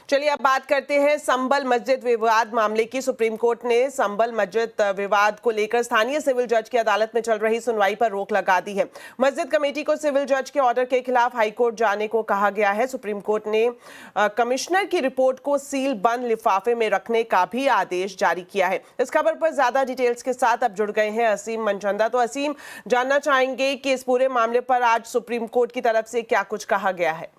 चलिए अब बात करते हैं संभल मस्जिद विवाद मामले की। सुप्रीम कोर्ट ने संभल मस्जिद विवाद को लेकर स्थानीय सिविल जज की अदालत में चल रही सुनवाई पर रोक लगा दी है। मस्जिद कमेटी को सिविल जज के ऑर्डर के खिलाफ हाईकोर्ट जाने को कहा गया है। सुप्रीम कोर्ट ने कमिश्नर की रिपोर्ट को सील बंद लिफाफे में रखने का भी आदेश जारी किया है। इस खबर पर ज्यादा डिटेल्स के साथ अब जुड़ गए हैं असीम मनचंदा। तो असीम, जानना चाहेंगे कि इस पूरे मामले पर आज सुप्रीम कोर्ट की तरफ से क्या कुछ कहा गया है।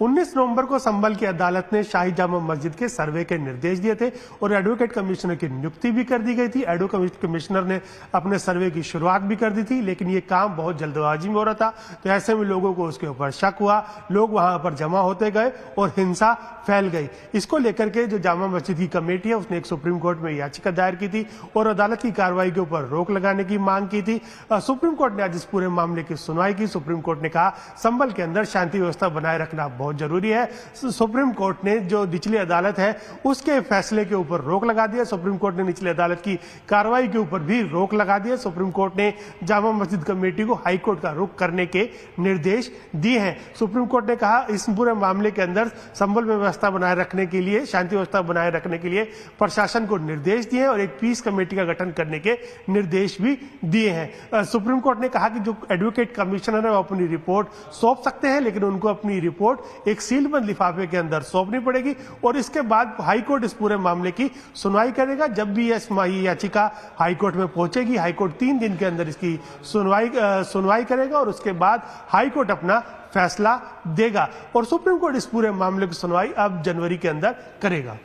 19 नवंबर को संभल की अदालत ने शाही जामा मस्जिद के सर्वे के निर्देश दिए थे और एडवोकेट कमिश्नर की नियुक्ति भी कर दी गई थी। एडवोकेट कमिश्नर ने अपने सर्वे की शुरुआत भी कर दी थी, लेकिन ये काम बहुत जल्दबाजी में हो रहा था, तो ऐसे में लोगों को उसके ऊपर शक हुआ। लोग वहां पर जमा होते गए और हिंसा फैल गई। इसको लेकर के जो जामा मस्जिद की कमेटी है उसने एक सुप्रीम कोर्ट में याचिका दायर की थी और अदालत की कार्रवाई के ऊपर रोक लगाने की मांग की थी। सुप्रीम कोर्ट ने आज इस पूरे मामले की सुनवाई की। सुप्रीम कोर्ट ने कहा संभल के अंदर शांति व्यवस्था बनाए रखना बहुत जरूरी है। सुप्रीम कोर्ट ने जो निचली अदालत है उसके फैसले के ऊपर रोक लगा दिया। सुप्रीम कोर्ट ने निचली अदालत की कार्रवाई के ऊपर भी रोक लगा दिया। सुप्रीम कोर्ट ने जामा मस्जिद कमेटी को हाई कोर्ट का रुख करने के निर्देश दिए हैं। सुप्रीम कोर्ट ने कहा इस पूरे मामले के अंदर संभल में व्यवस्था बनाए रखने के लिए, शांति व्यवस्था बनाए रखने के लिए प्रशासन को निर्देश दिए और एक पीस कमेटी का गठन करने के निर्देश भी दिए हैं। सुप्रीम कोर्ट ने कहा कि जो एडवोकेट कमिश्नर है वो अपनी रिपोर्ट सौंप सकते हैं, लेकिन उनको अपनी रिपोर्ट एक सीलबंद लिफाफे के अंदर सौंपनी पड़ेगी और इसके बाद हाईकोर्ट इस पूरे मामले की सुनवाई करेगा। जब भी यह याचिका हाईकोर्ट में पहुंचेगी, हाईकोर्ट 3 दिन के अंदर इसकी सुनवाई करेगा और उसके बाद हाईकोर्ट अपना फैसला देगा और सुप्रीम कोर्ट इस पूरे मामले की सुनवाई अब जनवरी के अंदर करेगा।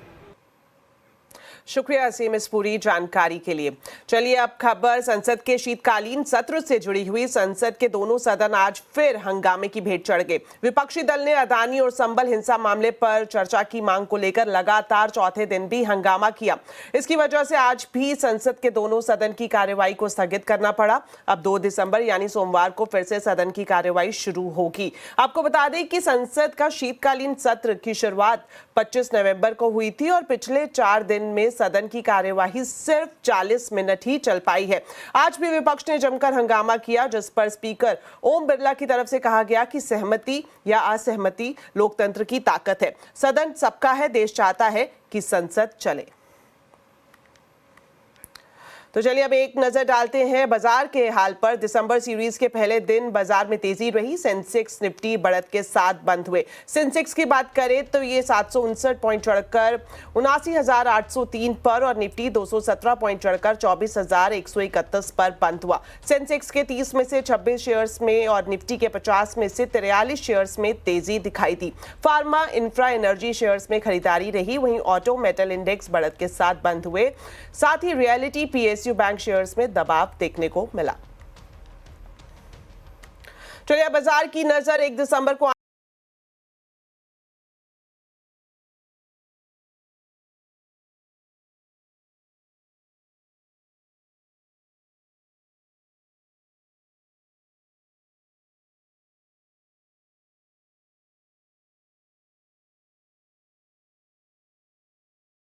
शुक्रिया असीम इस पूरी जानकारी के लिए। चलिए अब खबर संसद के शीतकालीन सत्र से जुड़ी हुई। संसद के दोनों सदन आज फिर हंगामे की भेंट चढ़ गए। विपक्षी दल ने अदानी और संभल हिंसा मामले पर चर्चा की मांग को लेकर लगातार चौथे दिन भी हंगामा किया। इसकी वजह से आज भी संसद के दोनों सदन की कार्यवाही को स्थगित करना पड़ा। अब 2 दिसंबर यानी सोमवार को फिर से सदन की कार्यवाही शुरू होगी। आपको बता दें कि संसद का शीतकालीन सत्र की शुरुआत 25 नवंबर को हुई थी और पिछले 4 दिन में सदन की कार्यवाही सिर्फ 40 मिनट ही चल पाई है। आज भी विपक्ष ने जमकर हंगामा किया, जिस पर स्पीकर ओम बिरला की तरफ से कहा गया कि सहमति या असहमति लोकतंत्र की ताकत है। सदन सबका है, देश चाहता है कि संसद चले। तो चलिए अब एक नजर डालते हैं बाजार के हाल पर। दिसंबर सीरीज के पहले दिन बाजार में तेजी रही। सेंसेक्स निफ्टी बढ़त के साथ बंद हुए। सेंसेक्स की बात करें तो ये 759 पॉइंट चढ़कर 79,803 पर और निफ्टी 217 पॉइंट चढ़कर 24,131 पर बंद हुआ। सेंसेक्स के 30 में से 26 शेयर्स में और निफ्टी के 50 में से 43 शेयर्स में तेजी दिखाई दी। फार्मा, इंफ्रा, एनर्जी शेयर्स में खरीदारी रही। वहीं ऑटो, मेटल इंडेक्स बढ़त के साथ बंद हुए। साथ ही रियलिटी, पीएसयू बैंक शेयर्स में दबाव देखने को मिला। चलिए बाजार की नजर 1 दिसंबर को